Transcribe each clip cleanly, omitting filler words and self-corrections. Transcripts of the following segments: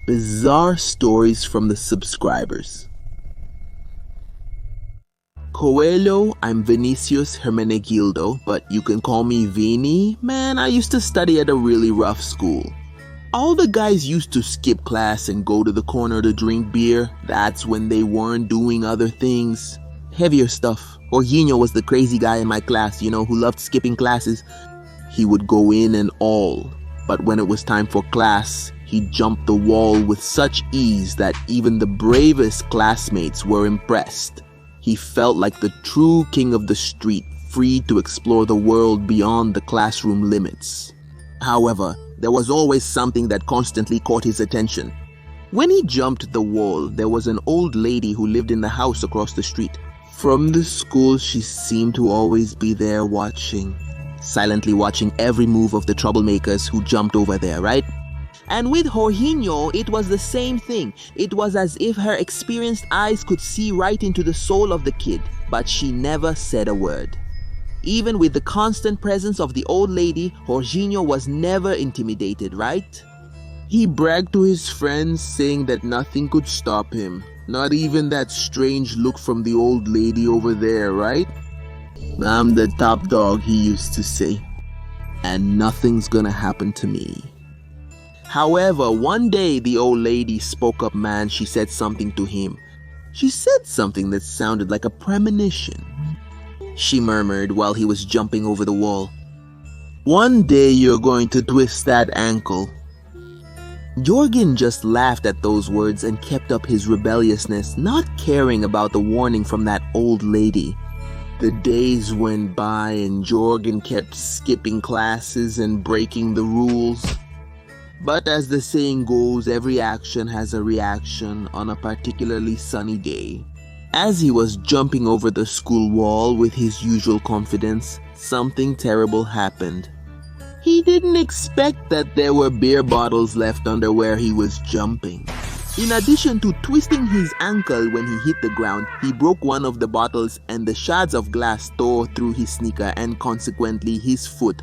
Bizarre stories from the subscribers. Coelho, I'm Vinicius Hermenegildo, but you can call me Vini. Man, I used to study at a really rough school. All the guys used to skip class and go to the corner to drink beer. That's when they weren't doing other things. Heavier stuff. Jorginho was the crazy guy in my class, who loved skipping classes. He would go in and all, but when it was time for class, he jumped the wall with such ease that even the bravest classmates were impressed. He felt like the true king of the street, free to explore the world beyond the classroom limits. However, there was always something that constantly caught his attention. When he jumped the wall, there was an old lady who lived in the house across the street. From the school, she seemed to always be there watching. Silently watching every move of the troublemakers who jumped over there, right? And with Jorginho, it was the same thing. It was as if her experienced eyes could see right into the soul of the kid, but she never said a word. Even with the constant presence of the old lady, Jorginho was never intimidated, right? He bragged to his friends, saying that nothing could stop him. Not even that strange look from the old lady over there, right? I'm the top dog, he used to say, and nothing's gonna happen to me. However, one day the old lady spoke up, man. She said something to him. She said something that sounded like a premonition. She murmured while he was jumping over the wall. One day you're going to twist that ankle. Jorgen just laughed at those words and kept up his rebelliousness, not caring about the warning from that old lady. The days went by and Jorgen kept skipping classes and breaking the rules. But as the saying goes, every action has a reaction on a particularly sunny day. As he was jumping over the school wall with his usual confidence, something terrible happened. He didn't expect that there were beer bottles left under where he was jumping. In addition to twisting his ankle when he hit the ground, he broke one of the bottles and the shards of glass tore through his sneaker and consequently his foot.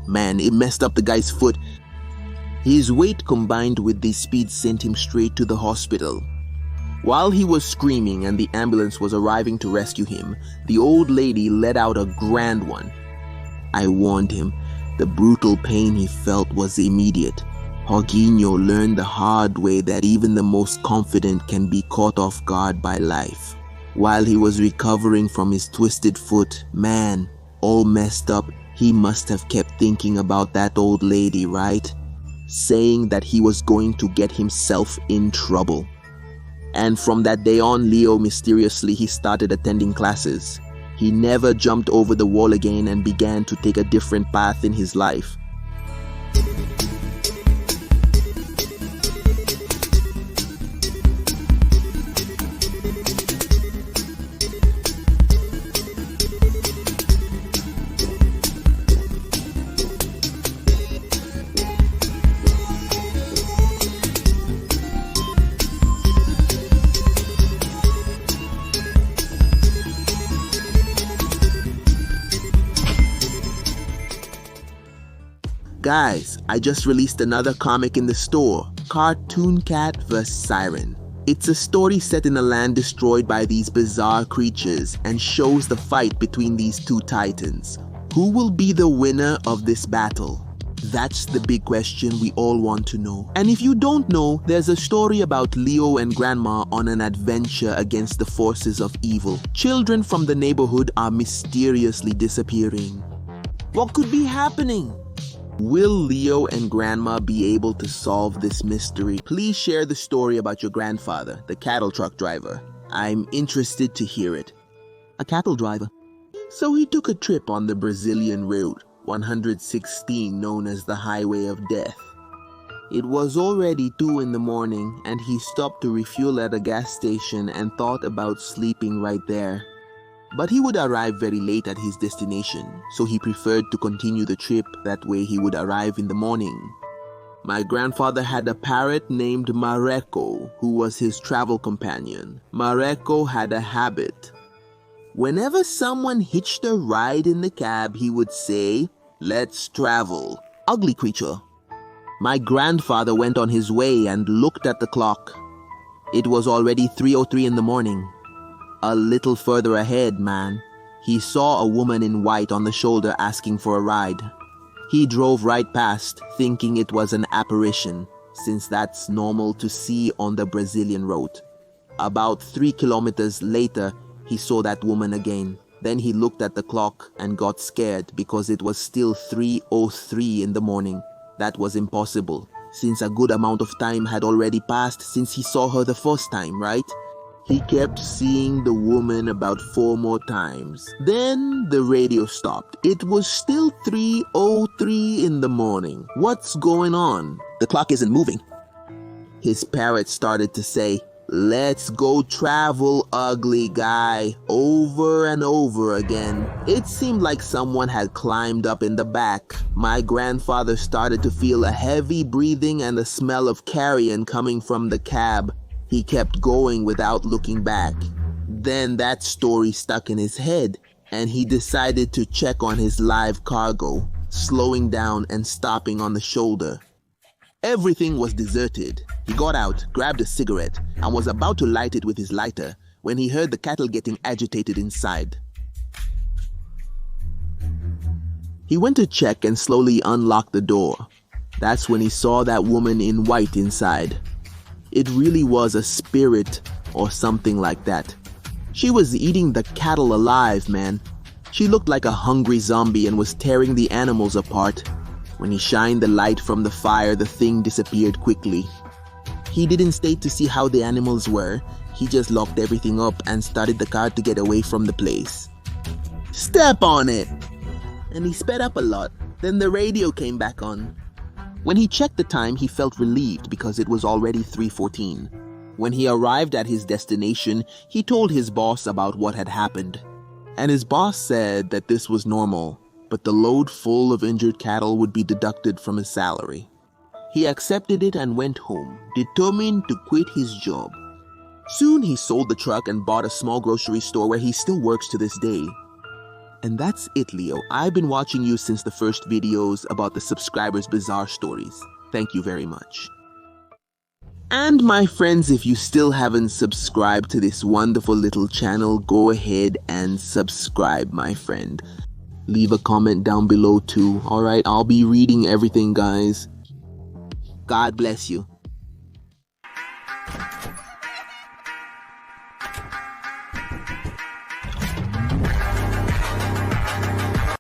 Man, it messed up the guy's foot. His weight combined with the speed sent him straight to the hospital. While he was screaming and the ambulance was arriving to rescue him, the old lady let out a grand one. I warned him. The brutal pain he felt was immediate. Jorginho learned the hard way that even the most confident can be caught off guard by life. While he was recovering from his twisted foot, man, all messed up, he must have kept thinking about that old lady, right? Saying that he was going to get himself in trouble. And from that day on, Leo mysteriously he started attending classes. He never jumped over the wall again and began to take a different path in his life. Guys, I just released another comic in the store, Cartoon Cat vs. Siren. It's a story set in a land destroyed by these bizarre creatures and shows the fight between these two titans. Who will be the winner of this battle? That's the big question we all want to know. And if you don't know, there's a story about Leo and Grandma on an adventure against the forces of evil. Children from the neighborhood are mysteriously disappearing. What could be happening? Will Leo and Grandma be able to solve this mystery? Please share the story about your grandfather, the cattle truck driver. I'm interested to hear it. A cattle driver. So he took a trip on the Brazilian road, 116, known as the Highway of Death. It was already 2 in the morning and he stopped to refuel at a gas station and thought about sleeping right there. But he would arrive very late at his destination, so he preferred to continue the trip. That way he would arrive in the morning. My grandfather had a parrot named Mareko, who was his travel companion. Mareko had a habit. Whenever someone hitched a ride in the cab, he would say, "Let's travel." Ugly creature. My grandfather went on his way and looked at the clock. It was already 3:03 in the morning. A little further ahead, man, he saw a woman in white on the shoulder asking for a ride. He drove right past, thinking it was an apparition, since that's normal to see on the Brazilian road. About 3 kilometers later, he saw that woman again. Then he looked at the clock and got scared because it was still 3:03 in the morning. That was impossible, since a good amount of time had already passed since he saw her the first time, right? He kept seeing the woman about 4 more times. Then the radio stopped. It was still 3:03 in the morning. What's going on? The clock isn't moving. His parrot started to say, "Let's go travel, ugly guy," over and over again. It seemed like someone had climbed up in the back. My grandfather started to feel a heavy breathing and a smell of carrion coming from the cab. He kept going without looking back. Then that story stuck in his head, and he decided to check on his live cargo, slowing down and stopping on the shoulder. Everything was deserted. He got out, grabbed a cigarette, and was about to light it with his lighter when he heard the cattle getting agitated inside. He went to check and slowly unlocked the door. That's when he saw that woman in white inside. It really was a spirit or something like that. She was eating the cattle alive, man. She looked like a hungry zombie and was tearing the animals apart. When he shined the light from the fire, the thing disappeared quickly. He didn't stay to see how the animals were. He just locked everything up and started the car to get away from the place. "Step on it!" And he sped up a lot. Then the radio came back on. When he checked the time, he felt relieved because it was already 3:14. When he arrived at his destination, he told his boss about what had happened. And his boss said that this was normal, but the load full of injured cattle would be deducted from his salary. He accepted it and went home, determined to quit his job. Soon he sold the truck and bought a small grocery store where he still works to this day. And that's it, Leo. I've been watching you since the first videos about the subscribers' bizarre stories. Thank you very much. And my friends, if you still haven't subscribed to this wonderful little channel, go ahead and subscribe, my friend. Leave a comment down below too. Alright, I'll be reading everything, guys. God bless you.